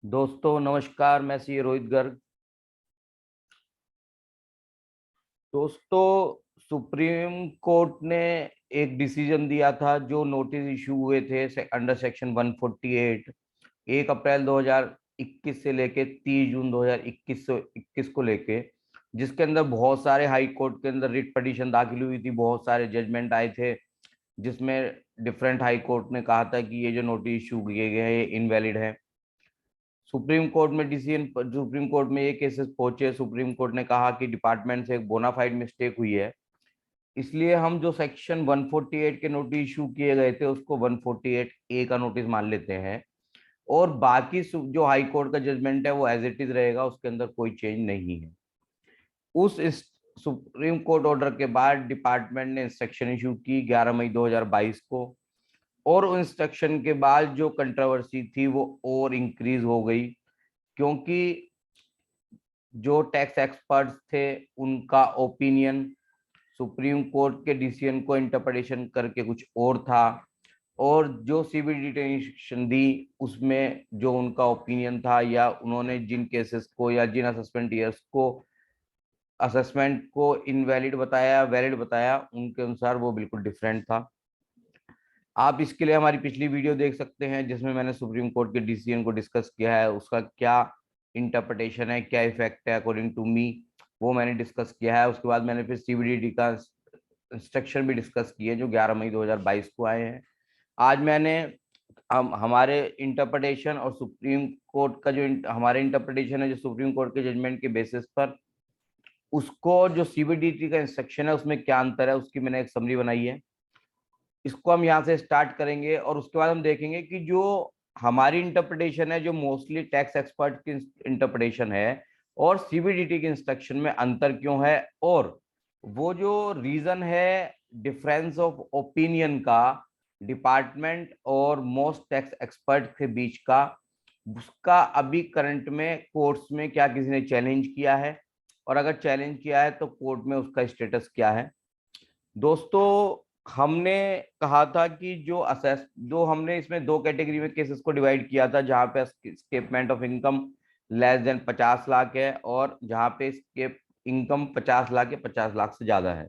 दोस्तों नमस्कार, मैं सी रोहित गर्ग। दोस्तों, सुप्रीम कोर्ट ने एक डिसीजन दिया था। जो नोटिस इशू हुए थे अंडर सेक्शन 148 1 अप्रैल 2021 से लेके 30 जून 2021 को लेके, जिसके अंदर बहुत सारे हाई कोर्ट के अंदर रिट पिटीशन दाखिल हुई थी, बहुत सारे जजमेंट आए थे, जिसमें डिफरेंट हाई कोर्ट ने कहा था कि ये जो नोटिस इशू किए गए हैं ये इनवैलिड है। सुप्रीम कोर्ट में ये केसेस पहुंचे। सुप्रीम कोर्ट ने कहा कि डिपार्टमेंट से एक बोनाफाइड मिस्टेक हुई है, इसलिए हम जो सेक्शन 148 के नोटिस इशू किए गए थे उसको 148 ए का नोटिस मान लेते हैं, और बाकी जो हाई कोर्ट का जजमेंट है वो एज इट इज रहेगा, उसके अंदर कोई चेंज नहीं है। उस इस सुप्रीम कोर्ट ऑर्डर के बाद डिपार्टमेंट ने इंस्ट्रक्शन इशू की 11 मई 2022 को, और इंस्ट्रक्शन के बाद जो कंट्रोवर्सी थी वो और इंक्रीज हो गई, क्योंकि जो टैक्स एक्सपर्ट्स थे उनका ओपिनियन सुप्रीम कोर्ट के डिसीजन को इंटरप्रिटेशन करके कुछ और था, और जो सीबीडी डिटेशन दी उसमें जो उनका ओपिनियन था, या उन्होंने जिन केसेस को या जिन असेसमेंट को इनवैलिड बताया वैलिड बताया, उनके अनुसार वो बिल्कुल डिफरेंट था। आप इसके लिए हमारी पिछली वीडियो देख सकते हैं, जिसमें मैंने सुप्रीम कोर्ट के डिसीजन को डिस्कस किया है, उसका क्या इंटरप्रिटेशन है, क्या इफेक्ट है अकॉर्डिंग टू मी, वो मैंने डिस्कस किया है। उसके बाद मैंने फिर सीबीडीटी का इंस्ट्रक्शन भी डिस्कस किए जो 11 मई 2022 को आए हैं। आज मैंने हमारे इंटरप्रिटेशन और सुप्रीम कोर्ट का जो हमारे इंटरप्रिटेशन है जो सुप्रीम कोर्ट के जजमेंट के बेसिस पर, उसको जो सीबीडीटी का इंस्ट्रक्शन है उसमें क्या अंतर है, उसकी मैंने एक समरी बनाई है। इसको हम यहाँ से स्टार्ट करेंगे और उसके बाद हम देखेंगे कि जो हमारी इंटरप्रिटेशन है, जो मोस्टली टैक्स एक्सपर्ट की इंटरप्रिटेशन है, और सीबीडीटी के इंस्ट्रक्शन में अंतर क्यों है, और वो जो रीजन है डिफरेंस ऑफ ओपिनियन का डिपार्टमेंट और मोस्ट टैक्स एक्सपर्ट के बीच का, उसका अभी करंट में कोर्ट्स में क्या किसी ने चैलेंज किया है, और अगर चैलेंज किया है तो कोर्ट में उसका स्टेटस क्या है। दोस्तों, हमने कहा था कि जो हमने इसमें दो कैटेगरी में केसेस को डिवाइड किया था, जहां पे स्केपमेंट of income less than 50 lakh है, और जहां पे स्केप इनकम 50 लाख या 50 लाख से ज्यादा है।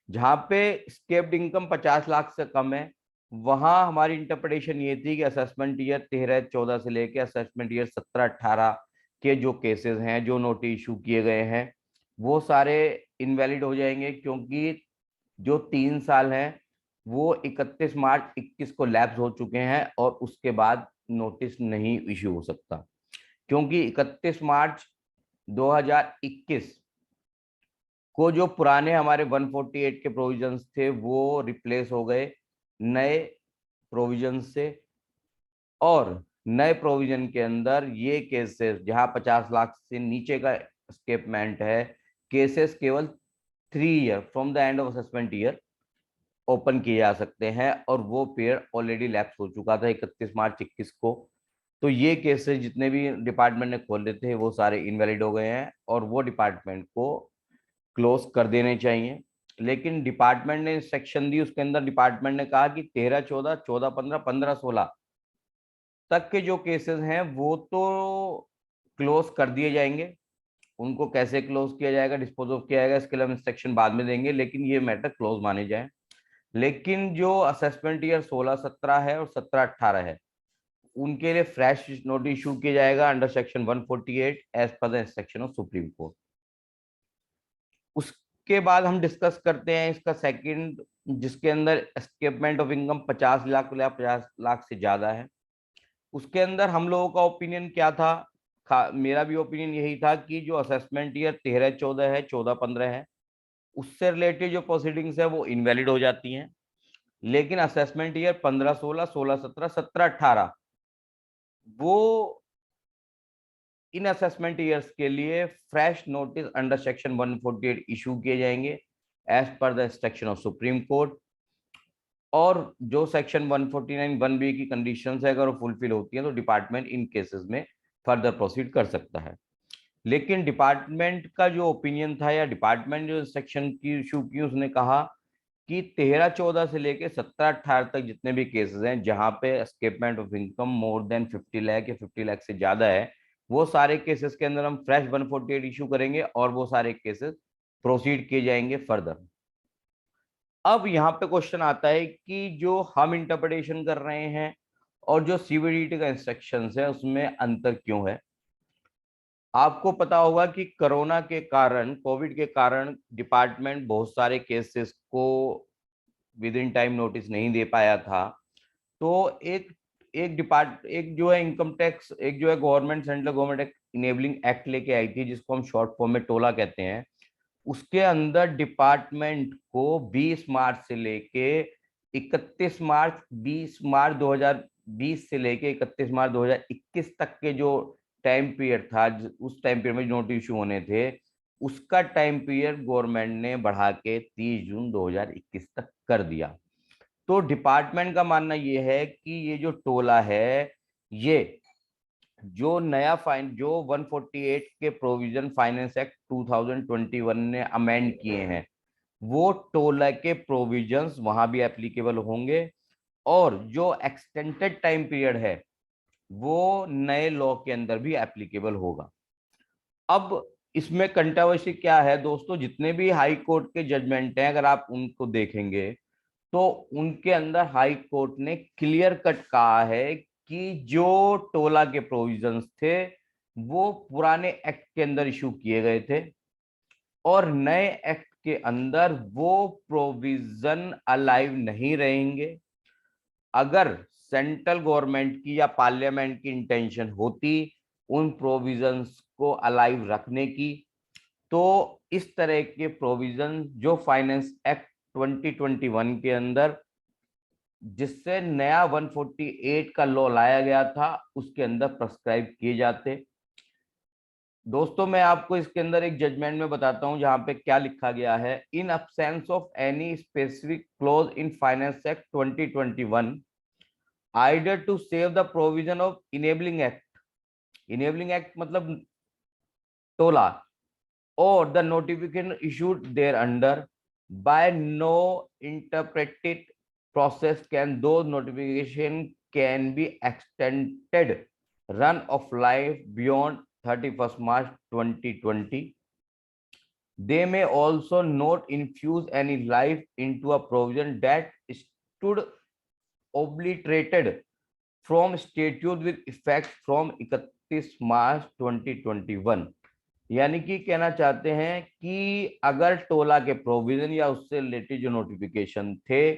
जहां पे स्केप्ड इनकम 50 लाख से कम है, वहां हमारी इंटरप्रिटेशन ये थी कि असेसमेंट ईयर 13-14 से लेके असेसमेंट ईयर 17-18 के जो केसेस हैं, जो नोटिस इशू किए गए हैं, वो सारे इनवैलिड हो जाएंगे, क्योंकि जो 3 साल हैं वो 31 मार्च 21 को लैप्स हो चुके हैं, और उसके बाद नोटिस नहीं इशू हो सकता, क्योंकि 31 मार्च 2021 को जो पुराने हमारे 148 के प्रोविजंस थे वो रिप्लेस हो गए नए प्रोविजन से। और नए प्रोविजन के अंदर ये केसेस जहां 50 लाख से नीचे का स्केपमेंट है, केसेस केवल 3 year from the end of assessment year open किए जा सकते हैं, और वो पीरियड ऑलरेडी लैप्स हो चुका था 31 मार्च 21 को। तो ये केसेस जितने भी डिपार्टमेंट ने खोले थे वो सारे इनवैलिड हो गए हैं, और वो डिपार्टमेंट को क्लोज कर देने चाहिए। लेकिन डिपार्टमेंट ने सेक्शन दी, उसके अंदर डिपार्टमेंट ने कहा कि 13-14, 14-15, 15-16 तक के जो केसेस हैं वो तो क्लोज कर दिए जाएंगे। उनको कैसे क्लोज किया जाएगा, डिस्पोज ऑफ किया जाएगा, इसके लिए हम इंस्ट्रक्शन बाद में देंगे, लेकिन ये मैटर क्लोज माने जाए। लेकिन जो असेसमेंट ईयर 16-17 है और 17-18 है, उनके लिए फ्रेश नोटिस इशू किया जाएगा under section 148 as per the instruction of supreme court. उसके बाद हम डिस्कस करते हैं इसका सेकंड, जिसके अंदर एस्केपमेंट ऑफ इनकम 50 लाख या 50 लाख से ज्यादा है। उसके अंदर हम लोगों का ओपिनियन क्या था, मेरा भी ओपिनियन यही था कि जो असेसमेंट ईयर 13-14 है, 14-15 है, उससे रिलेटेड जो प्रोसीडिंग्स है वो इनवैलिड हो जाती हैं। लेकिन असेसमेंट ईयर 15-16, 16-17, 17-18 वो इन असेसमेंट ईयर्स के लिए fresh notice under section 148 issue किए जाएंगे as per the instruction of supreme court. और जो सेक्शन 149 1 बी की कंडीशंस है अगर वो फुलफिल होती हैं तो डिपार्टमेंट इन केसेस में फर्दर प्रोसीड कर सकता है। लेकिन डिपार्टमेंट का जो ओपिनियन था, या डिपार्टमेंट जो सेक्शन की इशू की, उसने कहा कि 13-14 से लेके 17-18 तक जितने भी केसेस हैं जहां पे escapement of income more than 50 lakh या 50 लाख से ज्यादा है, वो सारे केसेस के अंदर हम फ्रेश 148 इशू करेंगे और वो सारे केसेस प्रोसीड किए जाएंगे फर्दर। अब यहाँ पे क्वेश्चन आता है कि जो हम इंटरप्रिटेशन कर रहे हैं और जो सीबीडीटी का इंस्ट्रक्शंस है उसमें अंतर क्यों है। आपको पता होगा कि कोरोना के कारण, कोविड के कारण डिपार्टमेंट बहुत सारे केसेस को विद इन टाइम नोटिस नहीं दे पाया था। तो एक जो है इनकम टैक्स, एक जो है government, central government enabling act लेके आई थी जिसको हम शॉर्ट फॉर्म में टोला कहते हैं। उसके अंदर डिपार्टमेंट को 20 मार्च से लेके 31 मार्च 20 मार्च 2020 से लेके 31 मार्च 2021 तक के जो टाइम पीरियड था, उस टाइम पीरियड में नोटिस इशू होने थे, उसका टाइम पीरियड गवर्नमेंट ने बढ़ा के 30 जून 2021 तक कर दिया। तो डिपार्टमेंट का मानना यह है कि ये जो टोला है, ये जो नया फाइन जो 148 के प्रोविजन फाइनेंस एक्ट 2021 ने अमेंड किए हैं, वो टोला के प्रोविजंस वहां भी एप्लीकेबल होंगे और जो एक्सटेंडेड टाइम पीरियड है वो नए लॉ के अंदर भी एप्लीकेबल होगा। अब इसमें कंट्रोवर्सी क्या है दोस्तों, जितने भी हाई कोर्ट के जजमेंट हैं अगर आप उनको देखेंगे तो उनके अंदर हाई कोर्ट ने क्लियर कट कहा है कि जो टोला के प्रोविजंस थे वो पुराने एक्ट के अंदर इशू किए गए थे और नए एक्ट के अंदर वो प्रोविजन अलाइव नहीं रहेंगे। अगर सेंट्रल गवर्नमेंट की या पार्लियामेंट की इंटेंशन होती उन प्रोविजंस को अलाइव रखने की, तो इस तरह के प्रोविजन जो फाइनेंस एक्ट 2021 के अंदर जिससे नया 148 का लॉ लाया गया था उसके अंदर प्रेस्क्राइब किए जाते। दोस्तों मैं आपको इसके अंदर एक जजमेंट में बताता हूं जहां पे क्या लिखा गया है। In absence of any specific clause in finance act 2021 either to save the provision of enabling act, enabling act मतलब टोला, or the notification issued thereunder by no interpreted process can those notification can be extended run of life beyond 31st March 2020. They may also not infuse any life into a provision that stood obliterated from statute with effect from 31 मार्च 2021। यानी कि कहना चाहते हैं कि अगर टोला के provision या उससे रिलेटेड जो नोटिफिकेशन थे,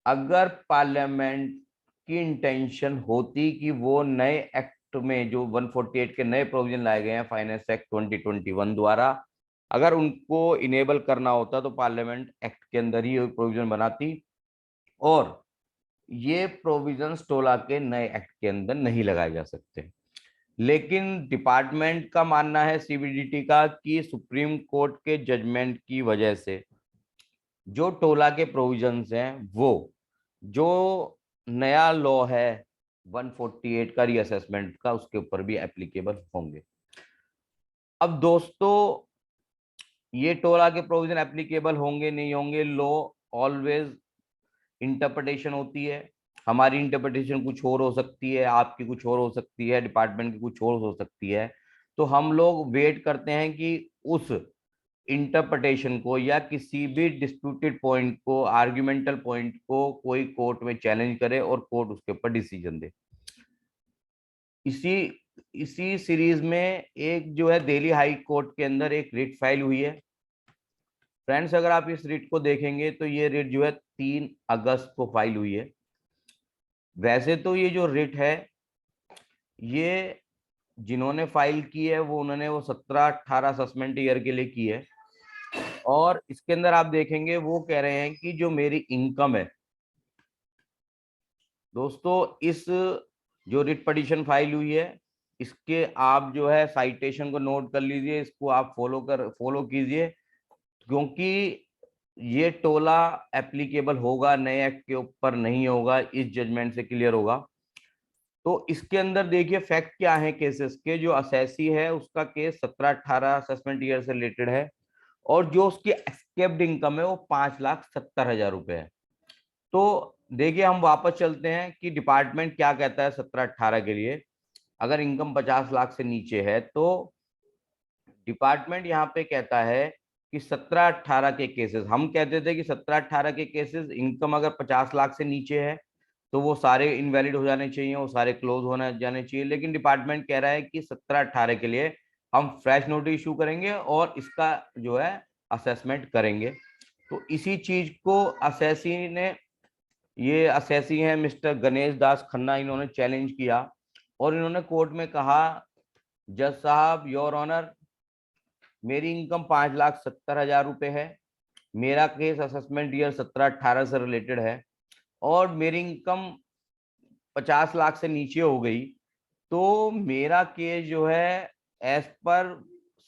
अगर पार्लियामेंट की इंटेंशन होती कि वो नए एक्ट में जो 148 के नए प्रोविजन लाए गए हैं फाइनेंस एक्ट 2021 द्वारा, अगर उनको इनेबल करना होता तो पार्लियामेंट एक्ट के अंदर ही प्रोविजन बनाती और ये प्रोविजंस टोला के नए एक्ट के अंदर नहीं लगाए जा सकते। लेकिन डिपार्टमेंट का मानना है सीबीडीटी का कि सुप्रीम कोर्ट के जजमेंट की वजह से जो टोला के प्रोविजंस हैं वो जो नया लॉ है 148 का रीअसेसमेंट का उसके ऊपर भी एप्लीकेबल होंगे। अब दोस्तों ये टोला के प्रोविजन एप्लीकेबल होंगे नहीं होंगे, लॉ ऑलवेज इंटरप्रिटेशन होती है। हमारी इंटरप्रिटेशन कुछ और हो सकती है, आपकी कुछ और हो सकती है, डिपार्टमेंट की कुछ और हो सकती है। तो हम लोग वेट करते हैं कि उस इंटरप्रिटेशन को या किसी भी डिस्प्यूटेड पॉइंट को, आर्ग्यूमेंटल पॉइंट को कोई कोर्ट में चैलेंज करे और कोर्ट उसके ऊपर डिसीजन दे। इसी इसी सीरीज में एक जो है दिल्ली हाई कोर्ट के अंदर एक रिट फाइल हुई है। फ्रेंड्स अगर आप इस रिट को देखेंगे तो ये रिट जो है 3 अगस्त को फाइल हुई है। वैसे तो ये जो रिट है ये जिन्होंने फाइल की है वो उन्होंने वो 17-18 असेसमेंट ईयर के लिए की है और इसके अंदर आप देखेंगे वो कह रहे हैं कि जो मेरी इनकम है दोस्तों, इस जो रिट पिटीशन फाइल हुई है इसके आप जो है साइटेशन को नोट कर लीजिए, इसको आप फॉलो कीजिए क्योंकि ये टोला एप्लीकेबल होगा, नए एक्ट के ऊपर नहीं होगा, इस जजमेंट से क्लियर होगा। तो इसके अंदर देखिए फैक्ट क्या है केसेस के। जो असेसी है उसका केस 17-18 असेसमेंट ईयर से रिलेटेड है और जो उसकी एस्केप्ड इनकम है वो 5,70,000 रुपए है। तो देखिए हम वापस चलते हैं कि डिपार्टमेंट क्या कहता है 17-18 के लिए। अगर इनकम 50 लाख से नीचे है तो डिपार्टमेंट यहाँ पे कहता है कि 17-18 के केसेस, हम कहते थे कि 17-18 के केसेस इनकम अगर 50 लाख से नीचे है तो वो सारे इनवैलिड हो जाने चाहिए, वो सारे क्लोज होने जाने चाहिए। लेकिन डिपार्टमेंट कह रहा है कि 17-18 के लिए हम फ्रेश नोटिस इशू करेंगे और इसका जो है असेसमेंट करेंगे। तो इसी चीज को असेसी ने, ये असेसी हैं मिस्टर गणेश दास खन्ना, इन्होंने चैलेंज किया और इन्होंने कोर्ट में कहा, जज साहब योर ऑनर, मेरी इनकम 5,70,000 रुपए है, मेरा केस असेसमेंट ईयर 17-18 से रिलेटेड है और मेरी इनकम 50 लाख से नीचे हो गई, तो मेरा केस जो है as per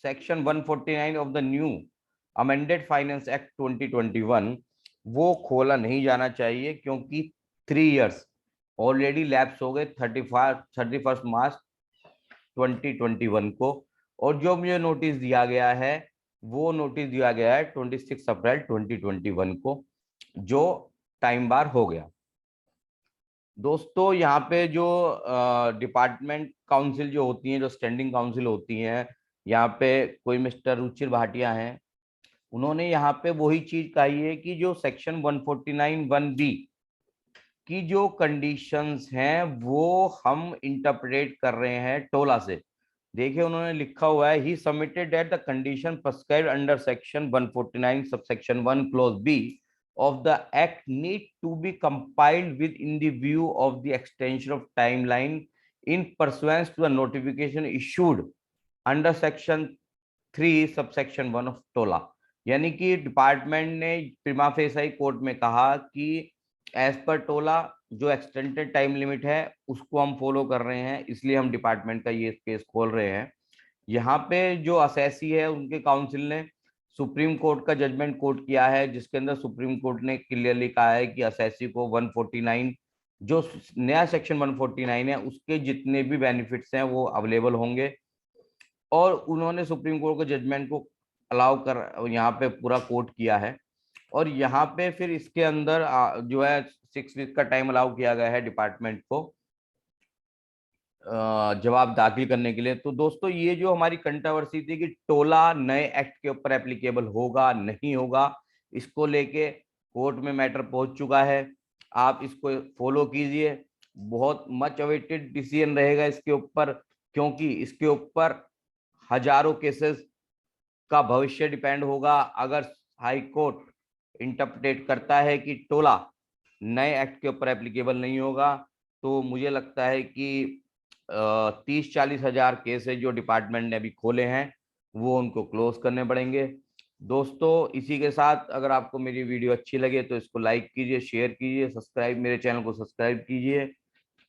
section 149 of the new amended finance act 2021 वो खोला नहीं जाना चाहिए, क्योंकि 3 इयर्स ऑलरेडी लैप्स हो गए 31 मार्च 2021 को। और जो मुझे नोटिस दिया गया है वो नोटिस दिया गया है 26 अप्रैल 2021 को, जो टाइम बार हो गया। दोस्तों यहाँ पे जो डिपार्टमेंट काउंसिल जो होती हैं, जो स्टैंडिंग काउंसिल होती हैं, यहाँ पे कोई मिस्टर रुचिर भाटिया हैं, उन्होंने यहाँ पे वही चीज कही है कि जो सेक्शन 149(1)(b की जो कंडीशंस हैं वो हम इंटरप्रेट कर रहे हैं टोला से। देखिए उन्होंने लिखा हुआ है, he submitted that the condition prescribed under section 149 subsection 1 clause B of the act need to be compiled within the view of the extension of timeline in pursuance to the notification issued under section 3 subsection 1 of टोला। यानी कि department ने प्रिमा facie court में कहा कि as per टोला जो extended time limit है उसको हम फॉलो कर रहे हैं, इसलिए हम डिपार्टमेंट का ये केस खोल रहे हैं। यहाँ पे जो असेसी है उनके काउंसिल ने सुप्रीम कोर्ट का जजमेंट कोट किया है, जिसके अंदर सुप्रीम कोर्ट ने क्लियरली कहा है कि असेसी को 149 जो नया सेक्शन 149 है उसके जितने भी बेनिफिट्स हैं वो अवेलेबल होंगे। और उन्होंने सुप्रीम कोर्ट के जजमेंट को अलाउ कर यहाँ पे पूरा कोट किया है। और यहाँ पे फिर इसके अंदर जो है 6 वीक का टाइम अलाउ किया गया है डिपार्टमेंट को जवाब दाखिल करने के लिए। तो दोस्तों ये जो हमारी कंट्रोवर्सी थी कि टोला नए एक्ट के ऊपर एप्लीकेबल होगा नहीं होगा, इसको लेके कोर्ट में मैटर पहुंच चुका है। आप इसको फॉलो कीजिए, बहुत मच अवेटेड डिसीजन रहेगा इसके ऊपर, क्योंकि इसके ऊपर हजारों केसेस का भविष्य डिपेंड होगा। अगर हाई कोर्ट इंटरप्रेट करता है कि टोला नए एक्ट के ऊपर एप्लीकेबल नहीं होगा, तो मुझे लगता है कि 30-40 हजार केस है जो डिपार्टमेंट ने अभी खोले हैं वो उनको क्लोज करने पड़ेंगे। दोस्तों इसी के साथ अगर आपको मेरी वीडियो अच्छी लगे तो इसको लाइक कीजिए, शेयर कीजिए, सब्सक्राइब, मेरे चैनल को सब्सक्राइब कीजिए।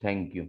Thank you.